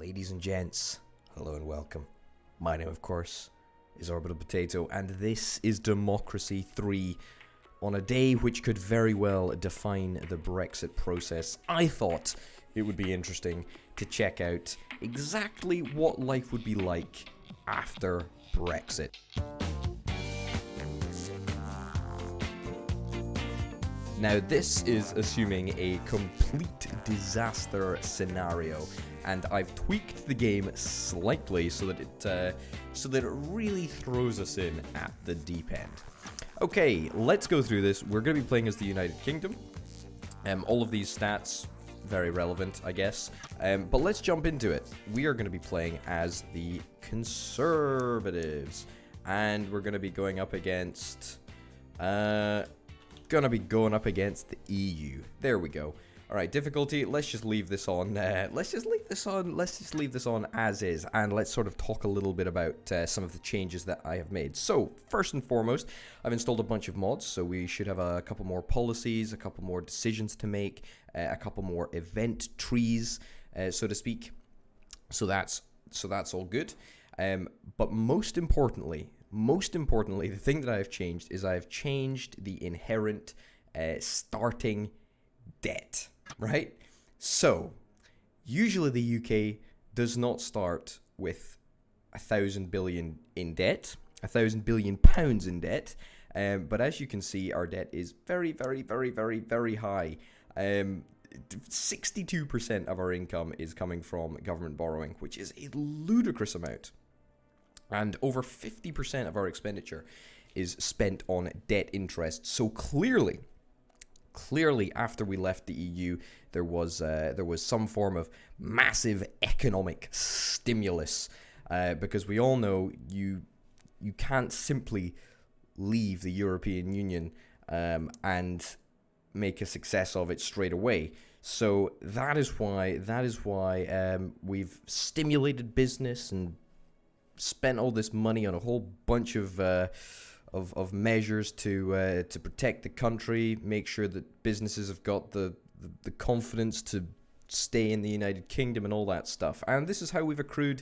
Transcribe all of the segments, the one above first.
Ladies and gents, hello and welcome. My name, of course, is Orbital Potato, and this is Democracy 3. On a day which could very well define the Brexit process, I thought it would be interesting to check out exactly what life would be like after Brexit. Now, this is assuming a complete disaster scenario, and I've tweaked the game slightly so that it really throws us in at the deep end. Okay, let's go through this. We're going to be playing as the United Kingdom. All of these stats, very relevant, I guess. But let's jump into it. We are going to be playing as the Conservatives, and we're going to be going up against the EU. There we go. All right, difficulty. Let's just leave this on. Let's just leave this on as is, and let's sort of talk a little bit about some of the changes that I have made. So first and foremost, I've installed a bunch of mods, so we should have a couple more policies, a couple more decisions to make, a couple more event trees, so to speak. So that's all good. But most importantly, the thing that I've changed is I've changed the inherent starting debt, right? So, usually the UK does not start with 1,000 billion in debt, 1,000 billion pounds in debt, but as you can see, our debt is very, very, very, very, very high. 62% of our income is coming from government borrowing, which is a ludicrous amount. And over 50% of our expenditure is spent on debt interest. So clearly, after we left the EU, there was some form of massive economic stimulus, because we all know you can't simply leave the European Union and make a success of it straight away. So that is why we've stimulated business and spent all this money on a whole bunch of measures to protect the country, make sure that businesses have got the confidence to stay in the United Kingdom and all that stuff. And this is how we've accrued,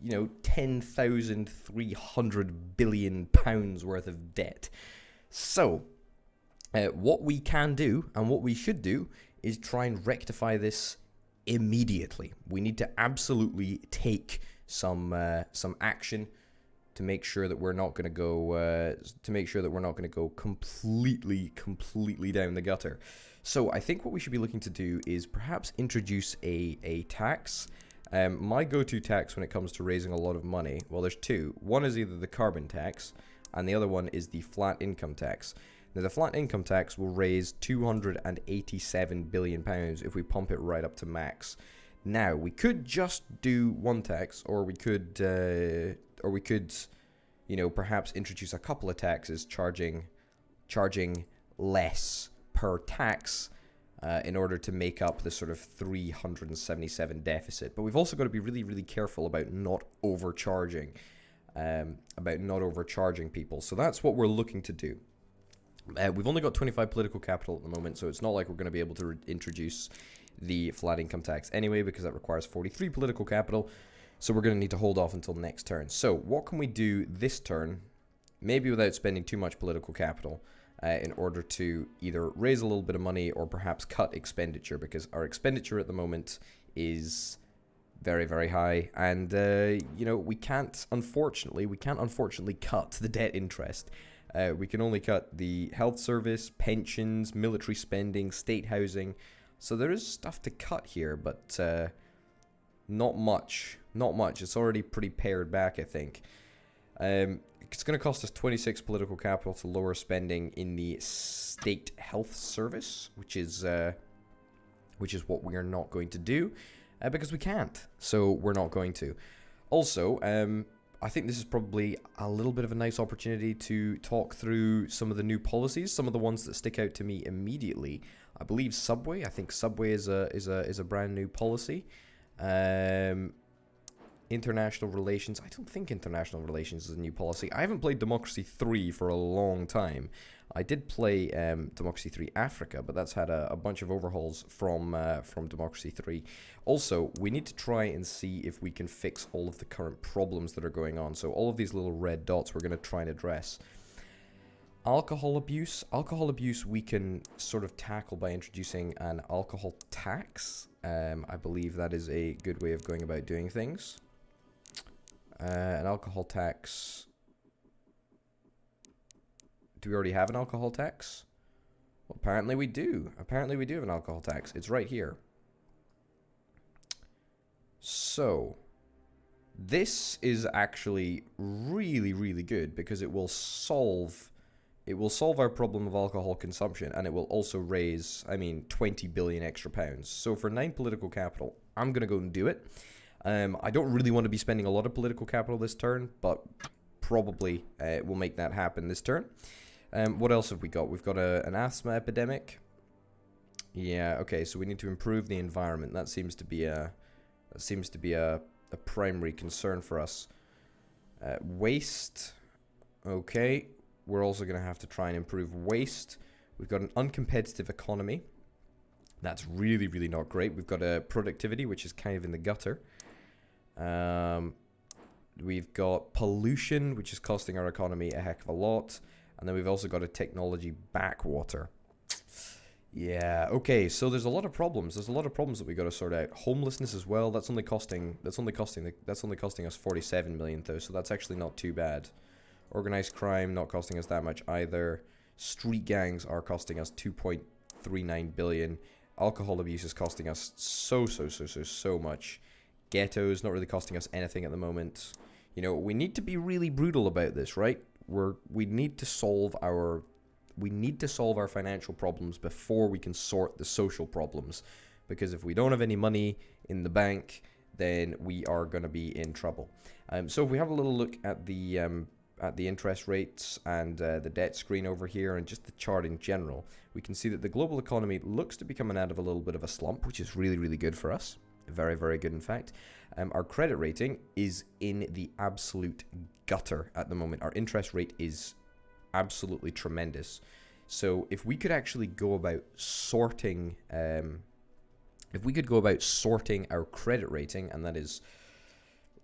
10,300 billion pounds worth of debt. So, what we can do and what we should do is try and rectify this immediately. We need to absolutely take some action to make sure that we're not going to go completely down the gutter. So I think what we should be looking to do is perhaps introduce a tax. My go-to tax when it comes to raising a lot of money, well, there's two. One is either the carbon tax, and the other one is the flat income tax. Now, the flat income tax will raise 287 billion pounds if we pump it right up to max. Now, we could just do one tax, or we could, perhaps introduce a couple of taxes, charging less per tax in order to make up the sort of 377 deficit. But we've also got to be really, really careful about not overcharging people. So that's what we're looking to do. We've only got 25 political capital at the moment, so it's not like we're going to be able to introduce the flat income tax anyway, because that requires 43 political capital. So we're going to need to hold off until next turn. So what can we do this turn, maybe without spending too much political capital, in order to either raise a little bit of money or perhaps cut expenditure, because our expenditure at the moment is very, very high, and we can't unfortunately cut the debt interest. We can only cut the health service, pensions, military spending, state housing. So there is stuff to cut here, but not much. It's already pretty pared back, I think. It's going to cost us 26 political capital to lower spending in the state health service, which is what we are not going to do, because we can't. So we're not going to. Also, I think this is probably a little bit of a nice opportunity to talk through some of the new policies, some of the ones that stick out to me immediately. I believe Subway. I think Subway is a brand new policy. International relations. I don't think international relations is a new policy. I haven't played Democracy 3 for a long time. I did play Democracy 3 Africa, but that's had a bunch of overhauls from Democracy 3. Also, we need to try and see if we can fix all of the current problems that are going on. So all of these little red dots we're going to try and address. Alcohol abuse. Alcohol abuse we can sort of tackle by introducing an alcohol tax. I believe that is a good way of going about doing things. An alcohol tax. Do we already have an alcohol tax? Well, apparently we do. Apparently we do have an alcohol tax. It's right here. So, this is actually really, really good because it will solve our problem of alcohol consumption, and it will also raise, 20 billion extra pounds. So for 9 political capital, I'm going to go and do it. I don't really want to be spending a lot of political capital this turn, but probably we'll make that happen this turn. What else have we got? We've got an asthma epidemic. Yeah, okay, so we need to improve the environment. That seems to be a primary concern for us. Waste. Okay, we're also going to have to try and improve waste. We've got an uncompetitive economy. That's really, really not great. We've got a productivity, which is kind of in the gutter. We've got pollution, which is costing our economy a heck of a lot. And then we've also got a technology backwater. Yeah, okay, so there's a lot of problems. There's a lot of problems that we got to sort out. Homelessness as well. That's only costing us 47 million though, so that's actually not too bad. Organized crime not costing us that much either. Street gangs are costing us 2.39 billion. Alcohol abuse is costing us so much. Ghettos not really costing us anything at the moment. You know, we need to be really brutal about this, right? We need to solve our financial problems before we can sort the social problems, because if we don't have any money in the bank, then we are going to be in trouble. So if we have a little look at the interest rates and the debt screen over here and just the chart in general, we can see that the global economy looks to be coming out of a little bit of a slump, which is really, really good for us. Very, very good, in fact. Our credit rating is in the absolute gutter at the moment. Our interest rate is absolutely tremendous. So if we could actually go about sorting, our credit rating, and that is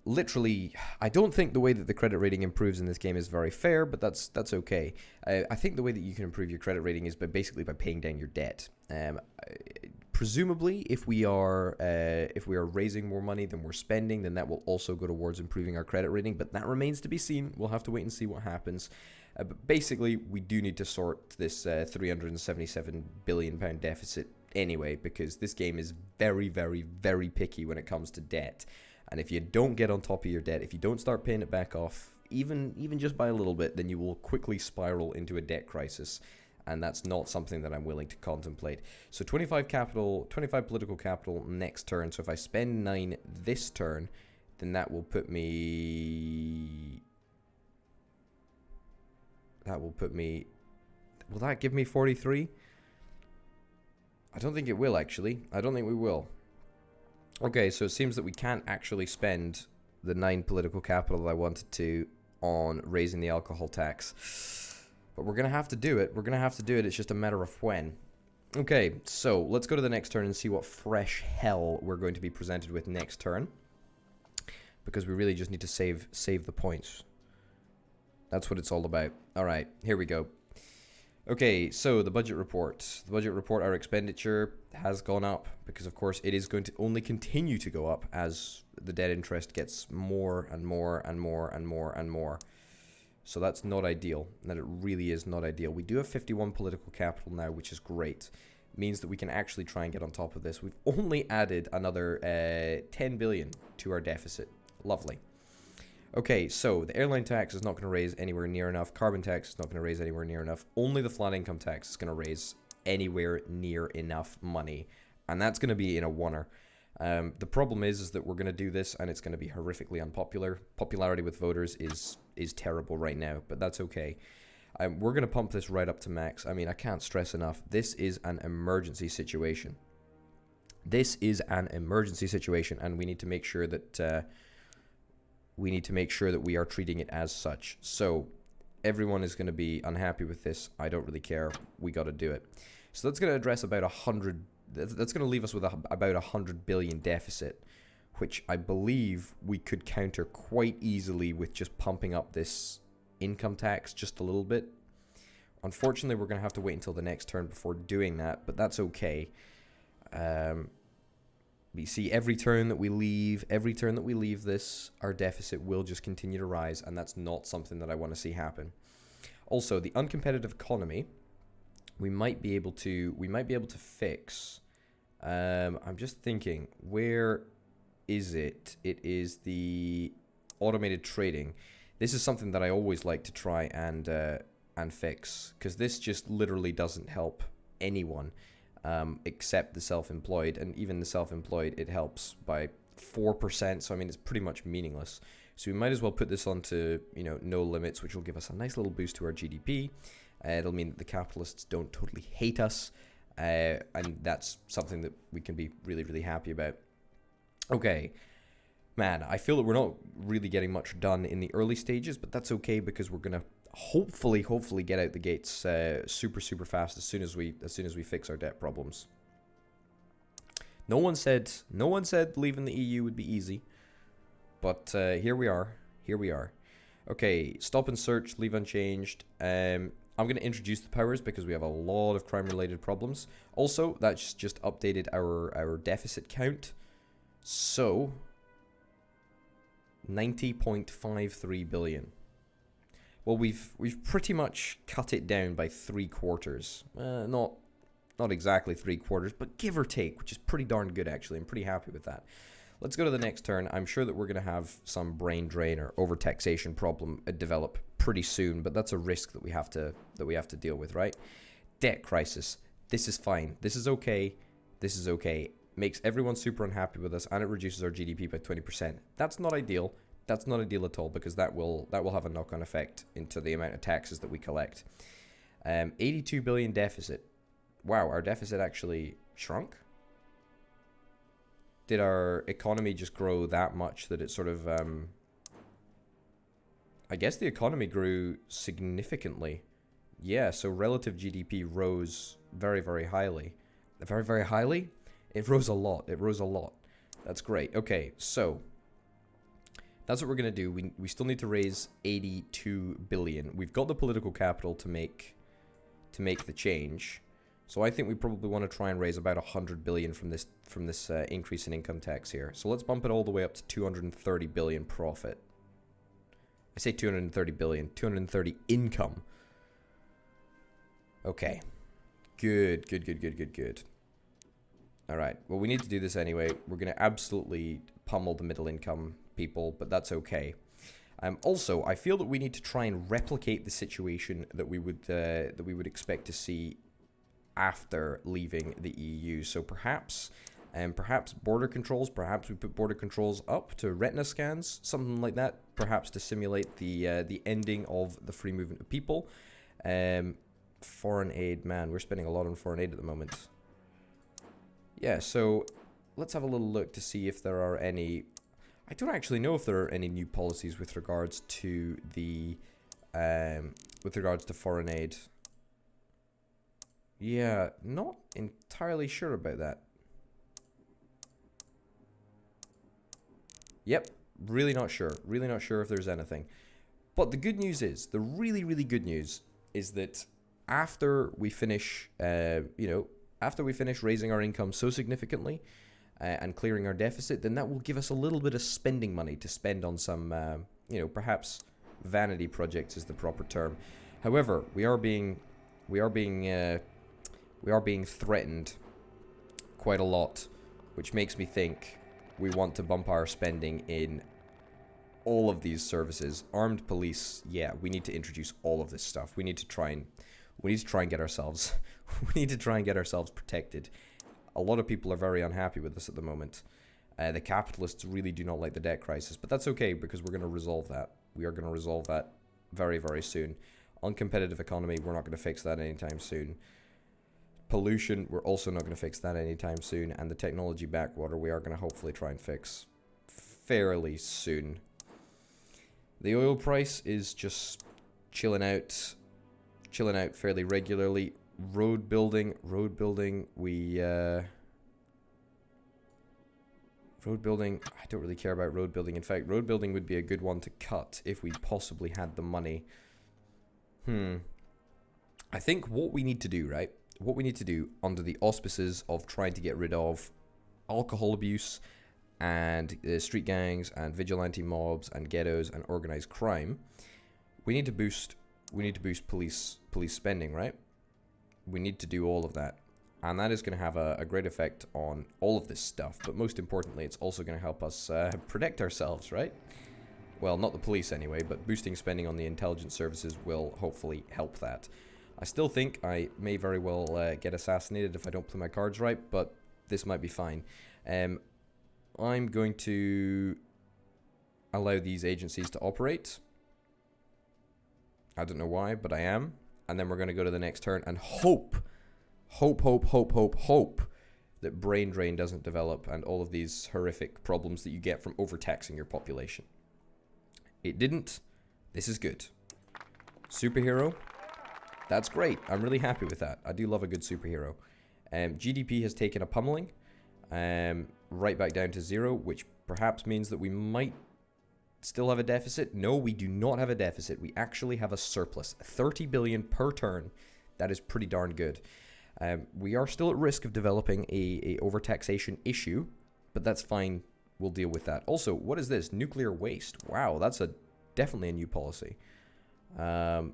literally, I don't think the way that the credit rating improves in this game is very fair, but that's okay. I think the way that you can improve your credit rating is basically by paying down your debt. Presumably, if we are raising more money than we're spending, then that will also go towards improving our credit rating. But that remains to be seen. We'll have to wait and see what happens. But basically, we do need to sort this £377 billion deficit anyway, because this game is very, very, very picky when it comes to debt. And if you don't get on top of your debt, if you don't start paying it back off, even just by a little bit, then you will quickly spiral into a debt crisis. And that's not something that I'm willing to contemplate. So 25 political capital next turn. So if I spend 9 this turn, then that will put me... Will that give me 43? I don't think it will, actually. I don't think we will. Okay, so it seems that we can't actually spend the 9 political capital that I wanted to on raising the alcohol tax. But we're going to have to do it. It's just a matter of when. Okay, so let's go to the next turn and see what fresh hell we're going to be presented with next turn. Because we really just need to save the points. That's what it's all about. All right, here we go. Okay, so the budget report. Our expenditure has gone up because, of course, it is going to only continue to go up as the debt interest gets more and more and more and more and more. So that's not ideal. That it really is not ideal. We do have 51 political capital now, which is great. It means that we can actually try and get on top of this. We've only added another 10 billion to our deficit. Lovely. Okay, so the airline tax is not going to raise anywhere near enough. Carbon tax is not going to raise anywhere near enough. Only the flat income tax is going to raise anywhere near enough money. And that's going to be in a oneer. The problem is that we're going to do this and it's going to be horrifically unpopular. Popularity with voters is terrible right now, but that's okay. We're going to pump this right up to max. I mean, I can't stress enough. This is an emergency situation. And we need to make sure that we need to make sure that we are treating it as such. So everyone is going to be unhappy with this. I don't really care. We got to do it. So that's going to address about 100. That's going to leave us with about 100 billion deficit, which I believe we could counter quite easily with just pumping up this income tax just a little bit. Unfortunately, we're going to have to wait until the next turn before doing that, but that's okay. We see every turn that we leave this, our deficit will just continue to rise, and that's not something that I want to see happen. Also, the uncompetitive economy, we might be able to fix. I'm just thinking, where is it? It is the automated trading. This is something that I always like to try and fix, because this just literally doesn't help anyone. Except the self-employed, and even the self-employed, it helps by 4%, so I mean it's pretty much meaningless. So we might as well put this onto, no limits, which will give us a nice little boost to our GDP. It'll mean that the capitalists don't totally hate us, and that's something that we can be really, really happy about. Okay, man, I feel that we're not really getting much done in the early stages, but that's okay, because we're gonna hopefully get out the gates super fast as soon as we fix our debt problems. No one said leaving the EU would be easy, but here we are. Okay, stop and search, leave unchanged. I'm going to introduce the powers because we have a lot of crime related problems. Also, that's just updated our deficit count. So 90.53 billion. Well, we've pretty much cut it down by 3/4. Not exactly 3/4, but give or take, which is pretty darn good actually. I'm pretty happy with that. Let's go to the next turn. I'm sure that we're going to have some brain drain or overtaxation problem develop pretty soon, but that's a risk that we have to deal with, right? Debt crisis. This is fine. This is okay. Makes everyone super unhappy with us, and it reduces our GDP by 20%. That's not ideal. That's not ideal at all, because that will have a knock-on effect into the amount of taxes that we collect. 82 billion deficit. Wow, our deficit actually shrunk? Did our economy just grow that much that it sort of... I guess the economy grew significantly. Yeah, so relative GDP rose very, very highly. Very, very highly? It rose a lot. That's great. Okay, so... that's what we're going to do. We still need to raise 82 billion. We've got the political capital to make the change. So I think we probably want to try and raise about 100 billion from this increase in income tax here. So let's bump it all the way up to 230 billion profit. I say 230 billion, 230 income. Okay. Good. All right. Well, we need to do this anyway. We're going to absolutely pummel the middle income people, but that's okay. Also, I feel that we need to try and replicate the situation that we would expect to see after leaving the EU. So perhaps border controls. Perhaps we put border controls up to retina scans, something like that. Perhaps to simulate the ending of the free movement of people. Foreign aid, man, we're spending a lot on foreign aid at the moment. Yeah, so let's have a little look to see if there are any. I don't actually know if there are any new policies with regards to the foreign aid. Yeah, not entirely sure about that. Yep, really not sure. Really not sure if there's anything. But the good news is, the really, really good news is that after we finish, after we finish raising our income so significantly and clearing our deficit, then that will give us a little bit of spending money to spend on some, perhaps vanity projects is the proper term. However, we are being threatened quite a lot, which makes me think we want to bump our spending in all of these services. Armed police, yeah, we need to introduce all of this stuff. We need to try and get ourselves protected. A lot of people are very unhappy with this at the moment. The capitalists really do not like the debt crisis, but that's okay because we're going to resolve that. We are going to resolve that very, very soon. Uncompetitive economy, we're not going to fix that anytime soon. Pollution, we're also not going to fix that anytime soon. And the technology backwater, we are going to hopefully try and fix fairly soon. The oil price is just chilling out fairly regularly. Road building, I don't really care about road building. In fact, road building would be a good one to cut if we possibly had the money. I think what we need to do, right? What we need to do under the auspices of trying to get rid of alcohol abuse and street gangs and vigilante mobs and ghettos and organized crime, we need to boost police spending, right? We need to do all of that. And that is going to have a great effect on all of this stuff. But most importantly, it's also going to help us protect ourselves, right? Well, not the police anyway, but boosting spending on the intelligence services will hopefully help that. I still think I may very well get assassinated if I don't play my cards right, but this might be fine. I'm going to allow these agencies to operate. I don't know why, but I am. And then we're going to go to the next turn and hope that brain drain doesn't develop and all of these horrific problems that you get from overtaxing your population. It didn't. This is good. Superhero. That's great. I'm really happy with that. I do love a good superhero. GDP has taken a pummeling right back down to 0, which perhaps means that we might still have a deficit. No, we do not have a deficit. We actually have a surplus. 30 billion per turn. That is pretty darn good. We are still at risk of developing a overtaxation issue, but that's fine. We'll deal with that. Also, what is this? Nuclear waste. Wow, that's definitely a new policy. And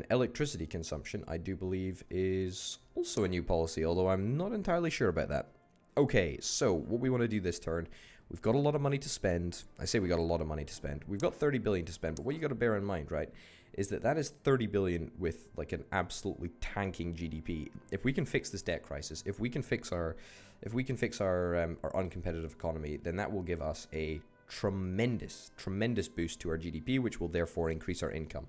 electricity consumption, I do believe, is also a new policy, although I'm not entirely sure about that. Okay, so what we want to do this turn, we've got a lot of money to spend. I say we got a lot of money to spend. We've got 30 billion to spend, but what you got to bear in mind, right, is that is 30 billion with like an absolutely tanking GDP. If we can fix this debt crisis, if we can fix our uncompetitive economy, then that will give us a tremendous boost to our GDP, which will therefore increase our income,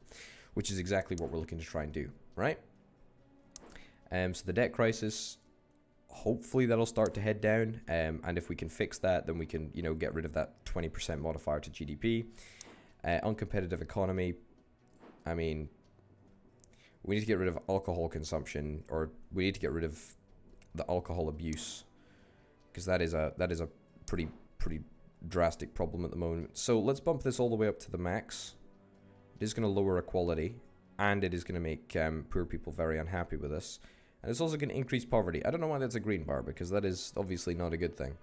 which is exactly what we're looking to try and do, right? So the debt crisis, hopefully that'll start to head down, and if we can fix that, then we can, get rid of that 20% modifier to GDP. Uncompetitive economy, I mean, we need to get rid of alcohol consumption, or we need to get rid of the alcohol abuse, because that is a pretty drastic problem at the moment. So let's bump this all the way up to the max. It is going to lower equality, and it is going to make poor people very unhappy with us. And it's also going to increase poverty. I don't know why that's a green bar, because that is obviously not a good thing.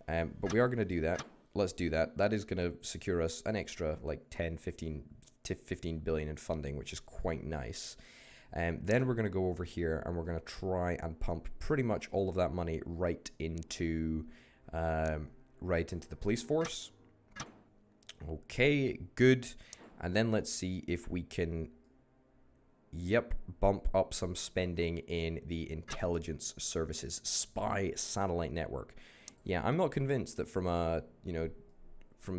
But we are going to do that. Let's do that. That is going to secure us an extra like 10, 15 billion in funding, which is quite nice. Then we're going to go over here, and we're going to try and pump pretty much all of that money right into the police force. Okay, good. And then let's see if we can, bump up some spending in the intelligence services, spy satellite network. Yeah, I'm not convinced that from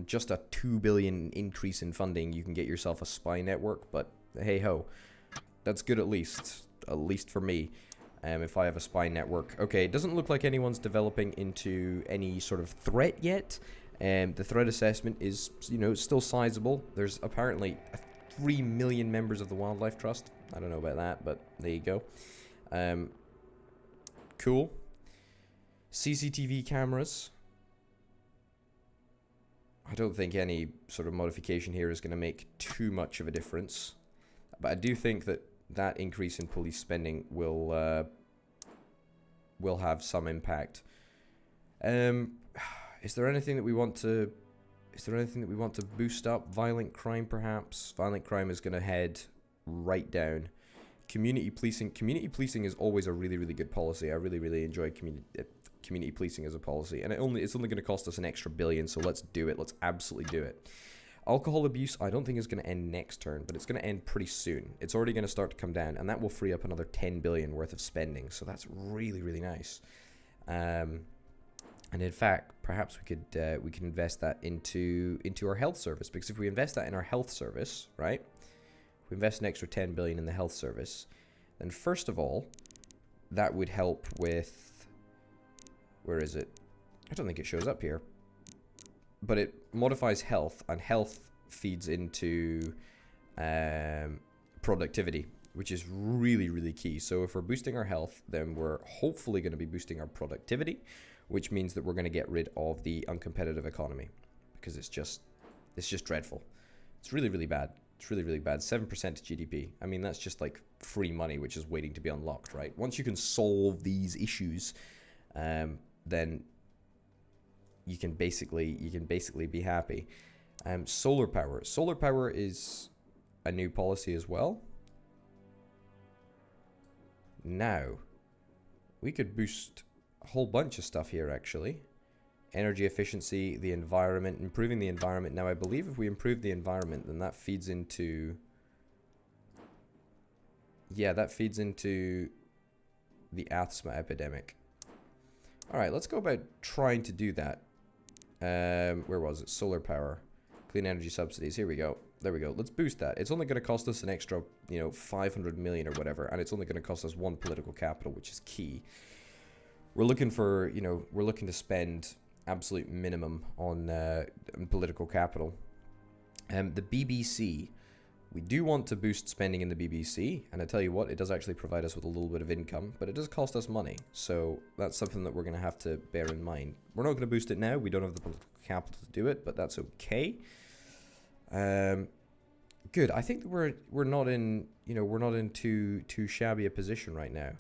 just a 2 billion increase in funding, you can get yourself a spy network, but hey ho, that's good at least for me. If I have a spy network. Okay, it doesn't look like anyone's developing into any sort of threat yet. The threat assessment is, still sizable. There's apparently 3 million members of the Wildlife Trust. I don't know about that, but there you go. Cool. CCTV cameras. I don't think any sort of modification here is going to make too much of a difference. But I do think that increase in police spending will have some impact. Is there anything that we want to boost up? Violent crime, perhaps. Violent crime is going to head right down. Community policing. Community policing is always a really, really good policy. I really, really enjoy community policing as a policy, and it's only going to cost us an extra billion. So let's do it. Let's absolutely do it. Alcohol abuse, I don't think is going to end next turn, but it's going to end pretty soon. It's already going to start to come down, and that will free up another 10 billion worth of spending. So that's really, really nice. And in fact, perhaps we could invest that into our health service, because if we invest that in our health service, right? If we invest an extra 10 billion in the health service, then first of all, that would help with, where is it? I don't think it shows up here. But it modifies health, and health feeds into productivity, which is really, really key. So if we're boosting our health, then we're hopefully going to be boosting our productivity, which means that we're going to get rid of the uncompetitive economy, because it's just dreadful. It's really, really bad. It's really, really bad. 7% to GDP. I mean, that's just like free money, which is waiting to be unlocked, right? Once you can solve these issues, then you can basically be happy. Solar power. Solar power is a new policy as well. Now, we could boost a whole bunch of stuff here, actually. Energy efficiency, the environment, improving the environment. Now, I believe if we improve the environment, then that feeds into... Yeah, that feeds into the asthma epidemic. Alright, let's go about trying to do that. Where was it? Solar power. Clean energy subsidies. Here we go. There we go. Let's boost that. It's only going to cost us an extra, 500 million or whatever, and it's only going to cost us 1 political capital, which is key. We're looking for, we're looking to spend absolute minimum on political capital. The BBC, we do want to boost spending in the BBC, and I tell you what, it does actually provide us with a little bit of income, but it does cost us money, so that's something that we're going to have to bear in mind. We're not going to boost it now. We don't have the political capital to do it, but that's okay. Good. I think that we're not in too shabby a position right now.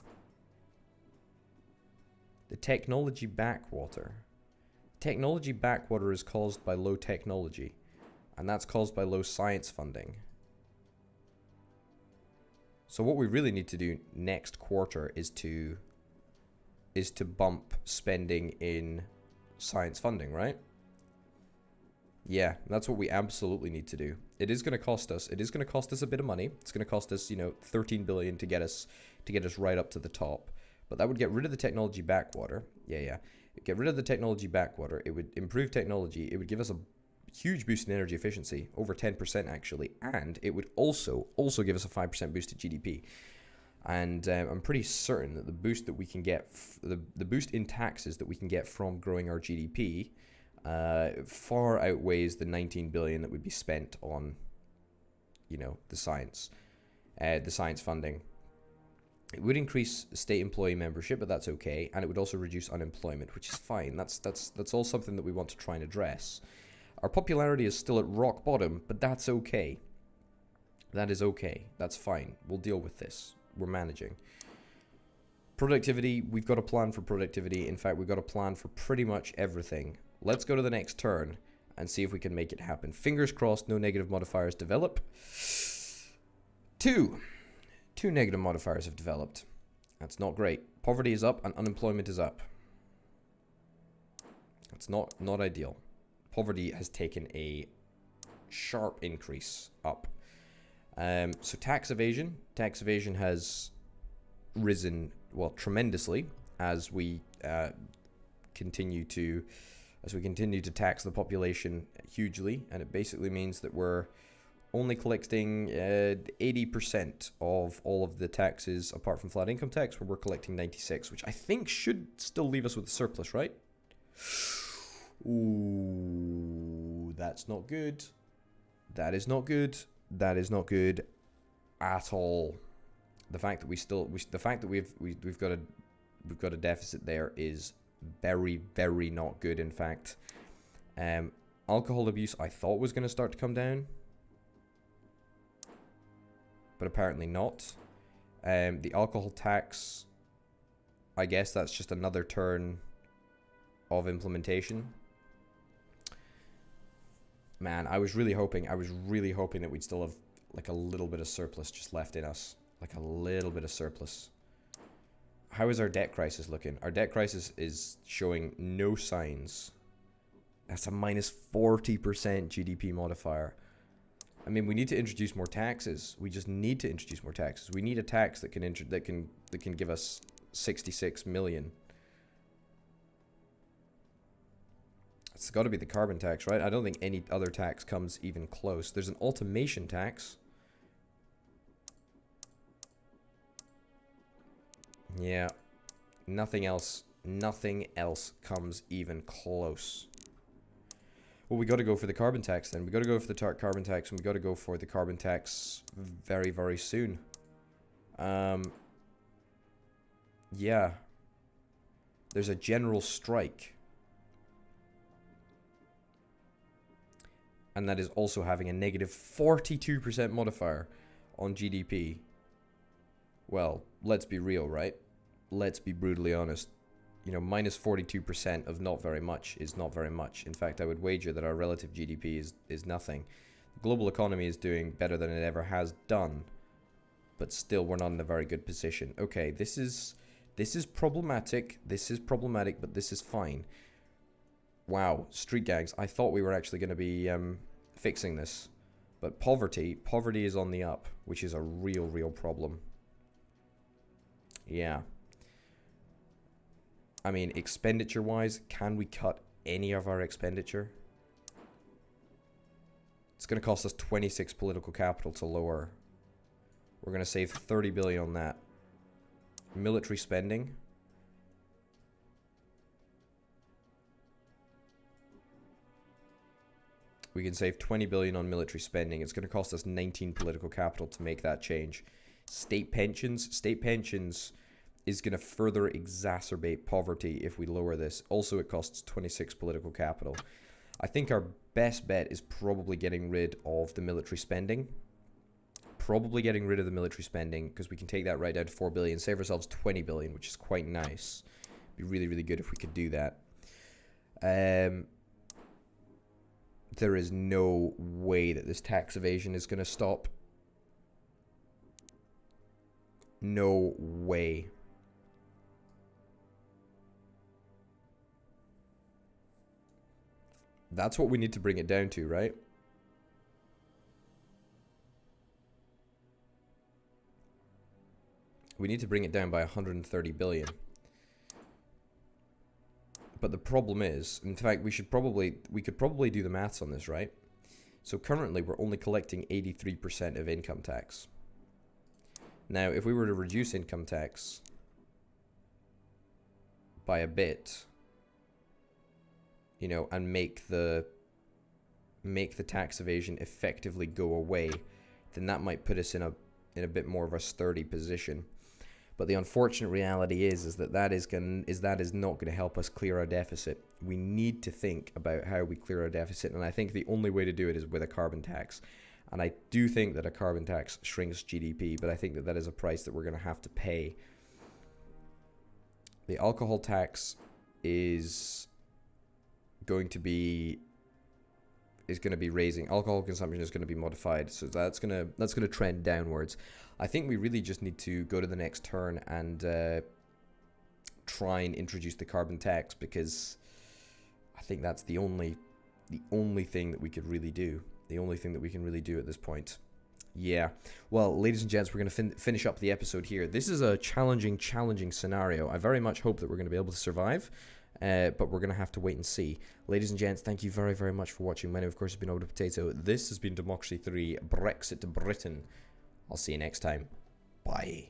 The technology backwater. Technology backwater is caused by low technology, and that's caused by low science funding. So what we really need to do next quarter is to bump spending in science funding, right? Yeah, that's what we absolutely need to do. It is going to cost us. It is going to cost us a bit of money. It's going to cost us, 13 billion to get us right up to the top. But that would get rid of the technology backwater. Yeah. Get rid of the technology backwater. It would improve technology. It would give us a huge boost in energy efficiency, over 10% actually, and it would also give us a 5% boost to GDP. And I'm pretty certain that the boost that we can get, the boost in taxes that we can get from growing our GDP, far outweighs the 19 billion that would be spent on, the science funding. It would increase state employee membership, but that's okay, and it would also reduce unemployment, which is fine. That's all something that we want to try and address. Our popularity is still at rock bottom, but that's okay. That is okay. That's fine. We'll deal with this. We're managing. Productivity, we've got a plan for productivity. In fact, we've got a plan for pretty much everything. Let's go to the next turn and see if we can make it happen. Fingers crossed, no negative modifiers develop. Two negative modifiers have developed. That's not great. Poverty is up and unemployment is up. That's not ideal. Poverty has taken a sharp increase up. So tax evasion has risen, tremendously as we continue to tax the population hugely, and it basically means that we're only collecting 80% of all of the taxes apart from flat income tax, where we're collecting 96%, which I think should still leave us with a surplus, right? Ooh, that's not good. That is not good. That is not good at all. The fact that we've got a deficit there is very, very not good. In fact, alcohol abuse I thought was going to start to come down, but apparently not. The alcohol tax, I guess that's just another turn of implementation. Man, I was really hoping that we'd still have like a little bit of surplus just left in us. Like a little bit of surplus. How is our debt crisis looking? Our debt crisis is showing no signs. That's a minus 40% GDP modifier. I mean, we need to introduce more taxes. We just need to introduce more taxes. We need a tax that can give us 66 million. It's got to be the carbon tax, right? I don't think any other tax comes even close. There's an automation tax. Yeah. Nothing else comes even close. Well, we got to go for the carbon tax then. We got to go for the carbon tax, and we got to go for the carbon tax very, very soon. Yeah. There's a general strike. And that is also having a negative 42% modifier on GDP. Well, let's be real, right? Let's be brutally honest. You know, minus 42% of not very much is not very much. In fact, I would wager that our relative GDP is nothing. The global economy is doing better than it ever has done, but still we're not in a very good position. Okay, this is problematic. This is problematic, but this is fine. Wow, street gangs. I thought we were actually going to be fixing this, but poverty is on the up, which is a real problem. Yeah. I mean, expenditure-wise, can we cut any of our expenditure? It's going to cost us 26 political capital to lower. We're going to save 30 billion on that. Military spending. We can save 20 billion on military spending. It's going to cost us 19 political capital to make that change. State pensions. State pensions is going to further exacerbate poverty if we lower this. Also, it costs 26 political capital. I think our best bet is probably getting rid of the military spending. Probably getting rid of the military spending, because we can take that right down to 4 billion, save ourselves 20 billion, which is quite nice. Be really good if we could do that. There is no way that this tax evasion is going to stop. No way. That's what we need to bring it down to, right? We need to bring it down by 130 billion. But the problem is, in fact, we could probably do the maths on this, right? So currently we're only collecting 83% of income tax. Now, if we were to reduce income tax by a bit, you know, and make the tax evasion effectively go away, then that might put us in a bit more of a sturdy position. But the unfortunate reality is that is not going to help us clear our deficit. We need to think about how we clear our deficit, and I think the only way to do it is with a carbon tax. And I do think that a carbon tax shrinks GDP, but I think that is a price that we're going to have to pay. The alcohol tax is going to be raising. Alcohol consumption is going to be modified, so that's going to trend downwards. I think we really just need to go to the next turn and try and introduce the carbon tax, because I think that's the only thing that we could really do. The only thing that we can really do at this point. Yeah. Well, ladies and gents, we're going to finish up the episode here. This is a challenging scenario. I very much hope that we're going to be able to survive. But we're going to have to wait and see. Ladies and gents, thank you very much for watching. My name, of course, has been Orbital Potato. This has been Democracy 3, Brexit to Britain. I'll see you next time. Bye.